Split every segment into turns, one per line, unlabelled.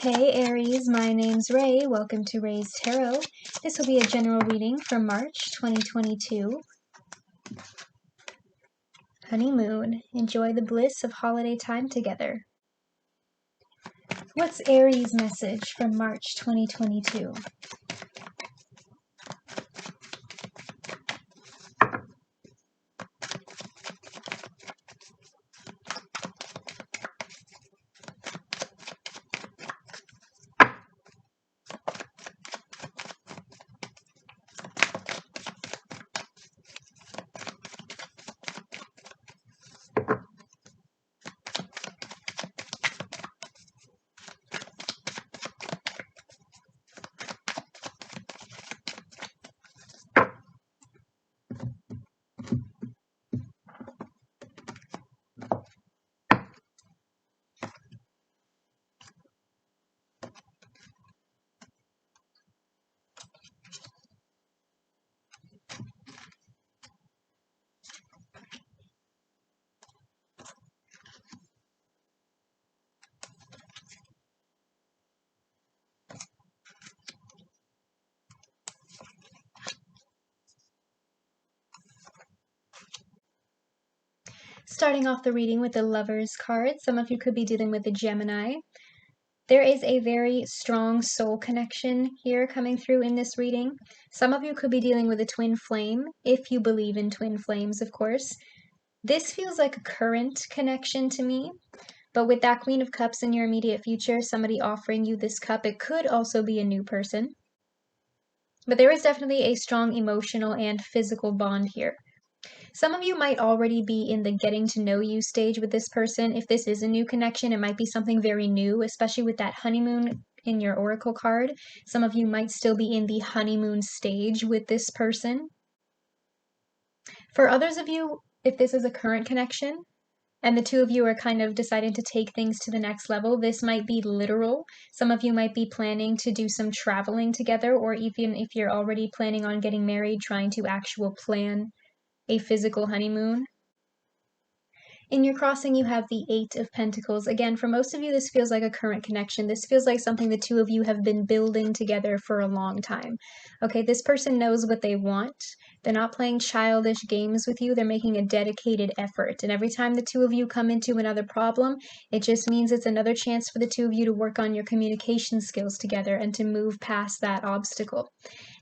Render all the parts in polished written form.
Hey Aries, my name's Ray. Welcome to Ray's Tarot. This will be a general reading for March 2022. Honeymoon. Enjoy the bliss of holiday time together. What's Aries' message for March 2022? Starting off the reading with the Lovers card, some of you could be dealing with a Gemini. There is a very strong soul connection here coming through in this reading. Some of you could be dealing with a twin flame, if you believe in twin flames, of course. This feels like a current connection to me, but with that Queen of Cups in your immediate future, somebody offering you this cup, it could also be a new person. But there is definitely a strong emotional and physical bond here. Some of you might already be in the getting to know you stage with this person. If this is a new connection, it might be something very new, especially with that honeymoon in your oracle card. Some of you might still be in the honeymoon stage with this person. For others of you, if this is a current connection and the two of you are kind of deciding to take things to the next level, this might be literal. Some of you might be planning to do some traveling together, or even if you're already planning on getting married, trying to plan a physical honeymoon. In your crossing, you have the Eight of Pentacles. Again, for most of you, this feels like a current connection. This feels like something the two of you have been building together for a long time. Okay, this person knows what they want. They're not playing childish games with you. They're making a dedicated effort. And every time the two of you come into another problem, it just means it's another chance for the two of you to work on your communication skills together and to move past that obstacle.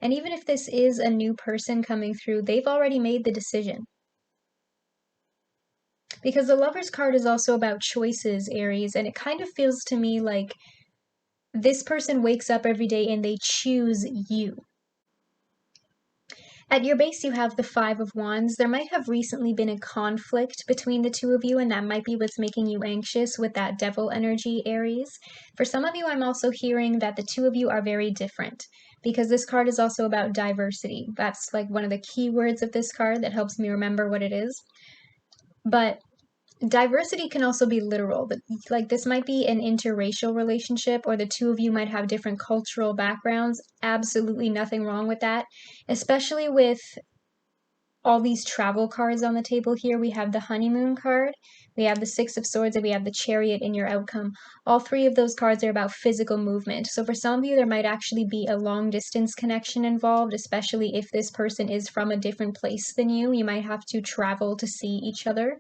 And even if this is a new person coming through, they've already made the decision. Because the Lovers card is also about choices, Aries, and it kind of feels to me like this person wakes up every day and they choose you. At your base, you have the Five of Wands. There might have recently been a conflict between the two of you, and that might be what's making you anxious with that Devil energy, Aries. For some of you, I'm also hearing that the two of you are very different, because this card is also about diversity. That's like one of the key words of this card that helps me remember what it is. But diversity can also be literal. Like, this might be an interracial relationship, or the two of you might have different cultural backgrounds. Absolutely nothing wrong with that, especially with all these travel cards on the table here. We have the honeymoon card, we have the Six of Swords, and we have the Chariot in your outcome. All three of those cards are about physical movement. So for some of you, there might actually be a long distance connection involved, especially if this person is from a different place than you. You might have to travel to see each other.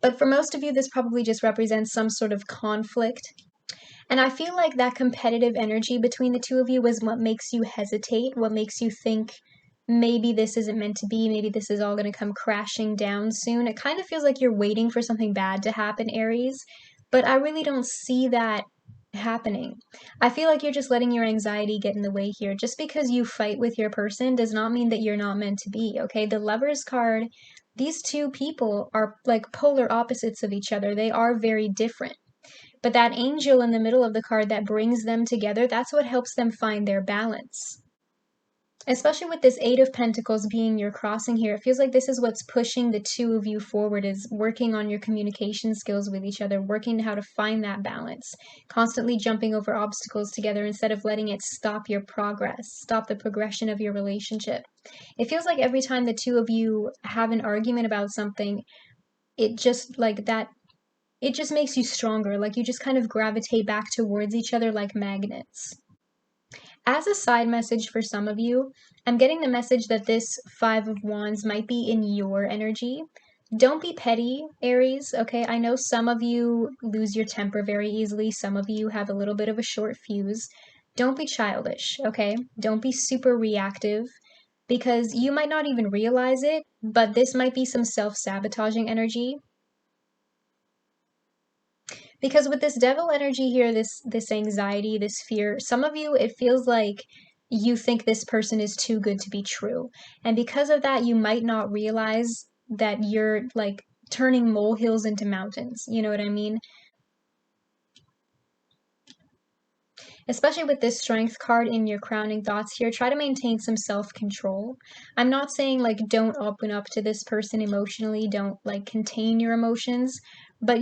But for most of you, this probably just represents some sort of conflict. And I feel like that competitive energy between the two of you is what makes you hesitate, what makes you think maybe this isn't meant to be, maybe this is all going to come crashing down soon. It kind of feels like you're waiting for something bad to happen, Aries, but I really don't see that happening. I feel like you're just letting your anxiety get in the way here. Just because you fight with your person does not mean that you're not meant to be, okay? The Lovers card, these two people are like polar opposites of each other. They are very different. But that angel in the middle of the card that brings them together, that's what helps them find their balance. Especially with this Eight of Pentacles being your crossing here, it feels like this is what's pushing the two of you forward, is working on your communication skills with each other, working how to find that balance, constantly jumping over obstacles together instead of letting it stop your progress, stop the progression of your relationship. It feels like every time the two of you have an argument about something, it just like that it just makes you stronger. Like you just kind of gravitate back towards each other like magnets. As a side message for some of you, I'm getting the message that this Five of Wands might be in your energy. Don't be petty, Aries, okay? I know some of you lose your temper very easily. Some of you have a little bit of a short fuse. Don't be childish, okay? Don't be super reactive because you might not even realize it, but this might be some self-sabotaging energy. Because with this devil energy here, this anxiety, this fear, some of you, it feels like you think this person is too good to be true. And because of that, you might not realize that you're like turning molehills into mountains. You know what I mean? Especially with this strength card in your crowning thoughts here, try to maintain some self-control. I'm not saying like don't open up to this person emotionally, don't like contain your emotions, but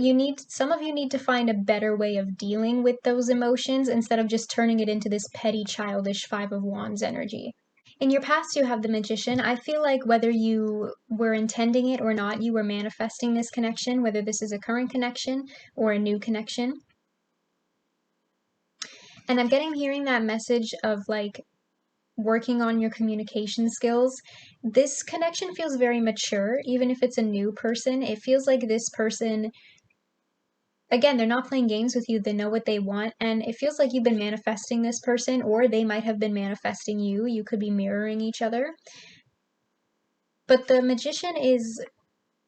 some of you need to find a better way of dealing with those emotions instead of just turning it into this petty, childish Five of Wands energy. In your past, you have the Magician. I feel like whether you were intending it or not, you were manifesting this connection, whether this is a current connection or a new connection. And I'm hearing that message of like working on your communication skills. This connection feels very mature, even if it's a new person. It feels like this person, again, they're not playing games with you. They know what they want. And it feels like you've been manifesting this person, or they might have been manifesting you. You could be mirroring each other. But the Magician is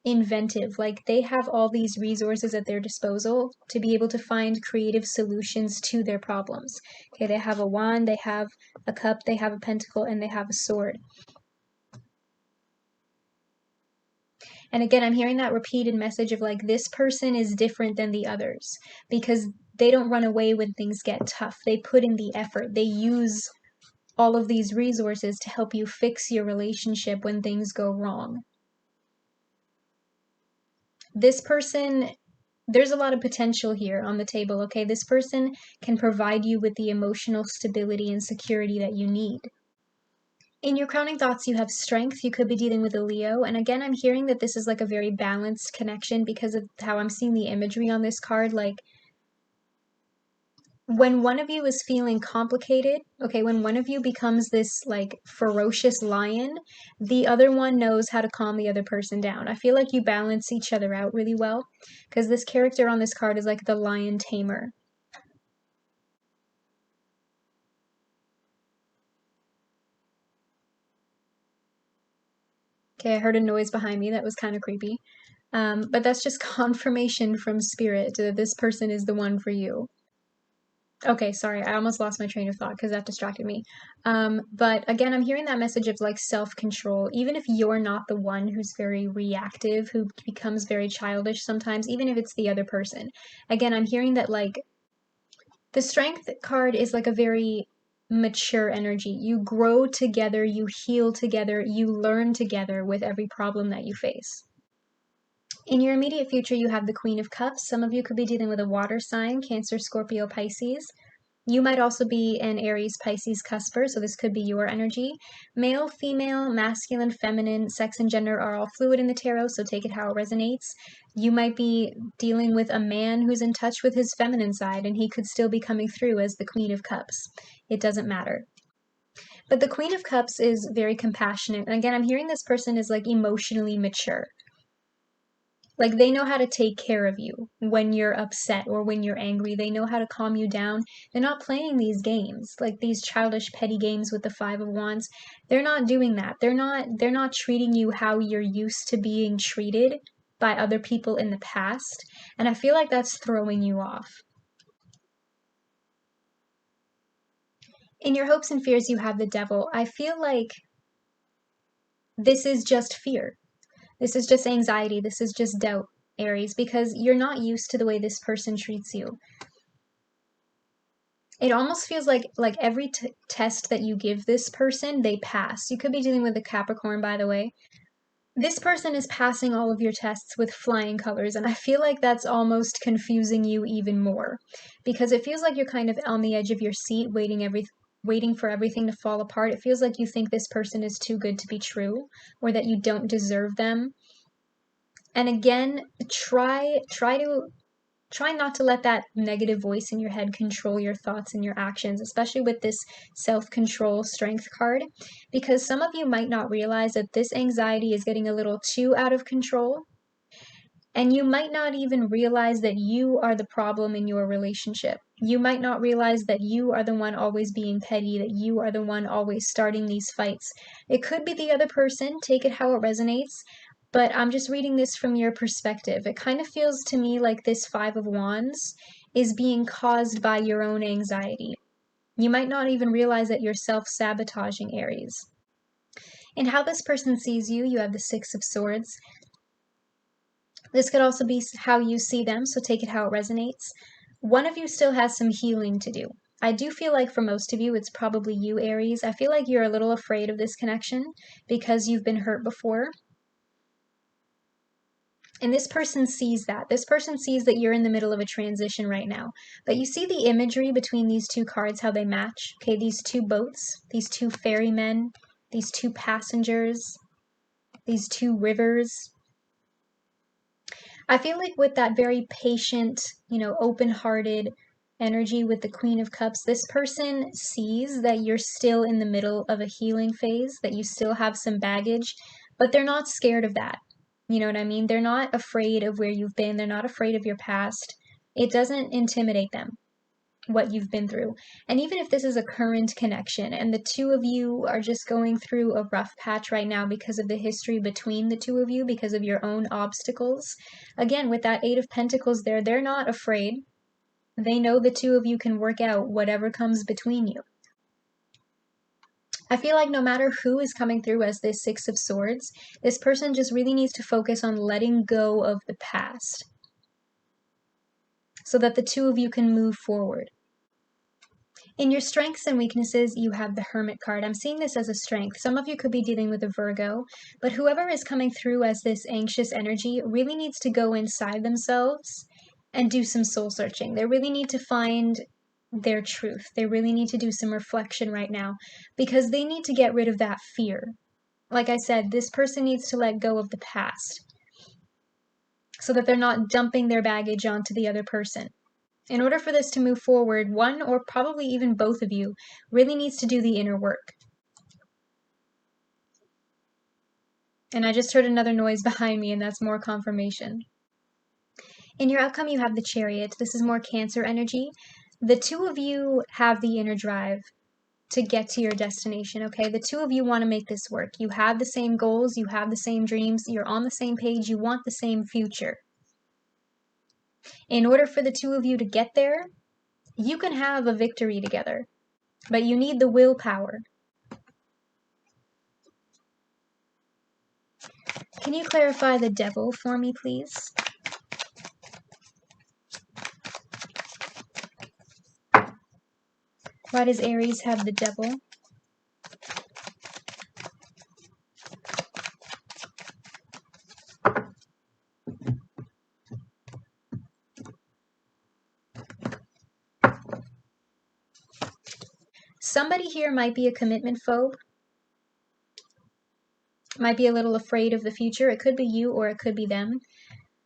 inventive. Like they have all these resources at their disposal to be able to find creative solutions to their problems. Okay, they have a wand, they have a cup, they have a pentacle, and they have a sword. And again, I'm hearing that repeated message of like, this person is different than the others because they don't run away when things get tough. They put in the effort. They use all of these resources to help you fix your relationship when things go wrong. This person, there's a lot of potential here on the table, okay? This person can provide you with the emotional stability and security that you need. In your crowning thoughts, you have strength. You could be dealing with a Leo. And again, I'm hearing that this is like a very balanced connection because of how I'm seeing the imagery on this card. Like when one of you is feeling complicated, okay, when one of you becomes this like ferocious lion, the other one knows how to calm the other person down. I feel like you balance each other out really well because this character on this card is like the lion tamer. Okay, I heard a noise behind me that was kind of creepy. But that's just confirmation from spirit that this person is the one for you. Okay, sorry, I almost lost my train of thought because that distracted me. But again, I'm hearing that message of like self-control. Even if you're not the one who's very reactive, who becomes very childish sometimes, even if it's the other person. Again, I'm hearing that like the strength card is like a very mature energy. You grow together, you heal together, you learn together with every problem that you face. In your immediate future, you have the Queen of Cups. Some of you could be dealing with a water sign, Cancer, Scorpio, Pisces. You might also be an Aries, Pisces cusper, so this could be your energy. Male, female, masculine, feminine, sex and gender are all fluid in the tarot, so take it how it resonates. You might be dealing with a man who's in touch with his feminine side, and he could still be coming through as the Queen of Cups. It doesn't matter. But the Queen of Cups is very compassionate. And again, I'm hearing this person is like emotionally mature. Like they know how to take care of you when you're upset or when you're angry. They know how to calm you down. They're not playing these games, like these childish petty games with the Five of Wands. They're not doing that. They're not treating you how you're used to being treated by other people in the past. And I feel like that's throwing you off. In your hopes and fears, you have the Devil. I feel like this is just fear. This is just anxiety. This is just doubt, Aries, because you're not used to the way this person treats you. It almost feels like every test that you give this person, they pass. You could be dealing with a Capricorn, by the way. This person is passing all of your tests with flying colors, and I feel like that's almost confusing you even more because it feels like you're kind of on the edge of your seat waiting for everything to fall apart. It feels like you think this person is too good to be true or that you don't deserve them. And again, try to Try not to let that negative voice in your head control your thoughts and your actions, especially with this self-control strength card, because some of you might not realize that this anxiety is getting a little too out of control. And you might not even realize that you are the problem in your relationship. You might not realize that you are the one always being petty, that you are the one always starting these fights. It could be the other person, take it how it resonates, but I'm just reading this from your perspective. It kind of feels to me like this Five of Wands is being caused by your own anxiety. You might not even realize that you're self-sabotaging, Aries. And how this person sees you, you have the Six of Swords. This could also be how you see them, so take it how it resonates. One of you still has some healing to do. I do feel like for most of you, it's probably you, Aries. I feel like you're a little afraid of this connection because you've been hurt before. And this person sees that. This person sees that you're in the middle of a transition right now. But you see the imagery between these two cards, how they match? Okay, these two boats, these two ferrymen, these two passengers, these two rivers. I feel like with that very patient, open-hearted energy with the Queen of Cups, this person sees that you're still in the middle of a healing phase, that you still have some baggage, but they're not scared of that. You know what I mean? They're not afraid of where you've been. They're not afraid of your past. It doesn't intimidate them, what you've been through. And even if this is a current connection and the two of you are just going through a rough patch right now because of the history between the two of you, because of your own obstacles, again, with that Eight of Pentacles there, they're not afraid. They know the two of you can work out whatever comes between you. I feel like no matter who is coming through as this Six of Swords, this person just really needs to focus on letting go of the past so that the two of you can move forward. In your strengths and weaknesses, you have the Hermit card. I'm seeing this as a strength. Some of you could be dealing with a Virgo, but whoever is coming through as this anxious energy really needs to go inside themselves and do some soul searching. They really need to find their truth. They really need to do some reflection right now because they need to get rid of that fear. Like I said, this person needs to let go of the past so that they're not dumping their baggage onto the other person. In order for this to move forward, one or probably even both of you really needs to do the inner work. And I just heard another noise behind me, and that's more confirmation. In your outcome, you have the Chariot. This is more Cancer energy. The two of you have the inner drive to get to your destination, okay? The two of you want to make this work. You have the same goals, you have the same dreams, you're on the same page, you want the same future. In order for the two of you to get there, you can have a victory together, but you need the willpower. Can you clarify the Devil for me, please? Why does Aries have the Devil? Somebody here might be a commitment phobe, might be a little afraid of the future. It could be you or it could be them.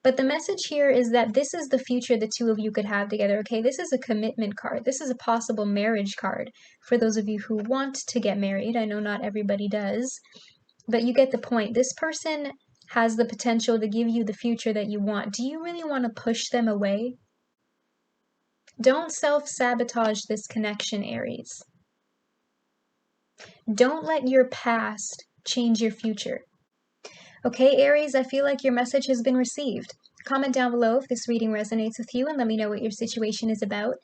But the message here is that this is the future the two of you could have together, okay? This is a commitment card. This is a possible marriage card for those of you who want to get married. I know not everybody does, but you get the point. This person has the potential to give you the future that you want. Do you really want to push them away? Don't self-sabotage this connection, Aries. Don't let your past change your future. Okay, Aries, I feel like your message has been received. Comment down below if this reading resonates with you and let me know what your situation is about.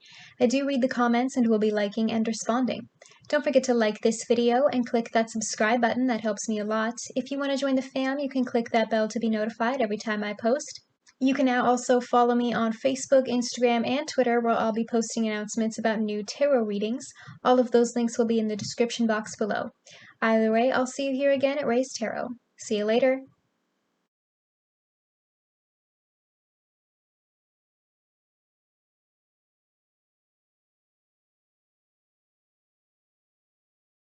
I do read the comments and will be liking and responding. Don't forget to like this video and click that subscribe button. That helps me a lot. If you want to join the fam, you can click that bell to be notified every time I post. You can now also follow me on Facebook, Instagram, and Twitter, where I'll be posting announcements about new tarot readings. All of those links will be in the description box below. Either way, I'll see you here again at Raise Tarot. See you later.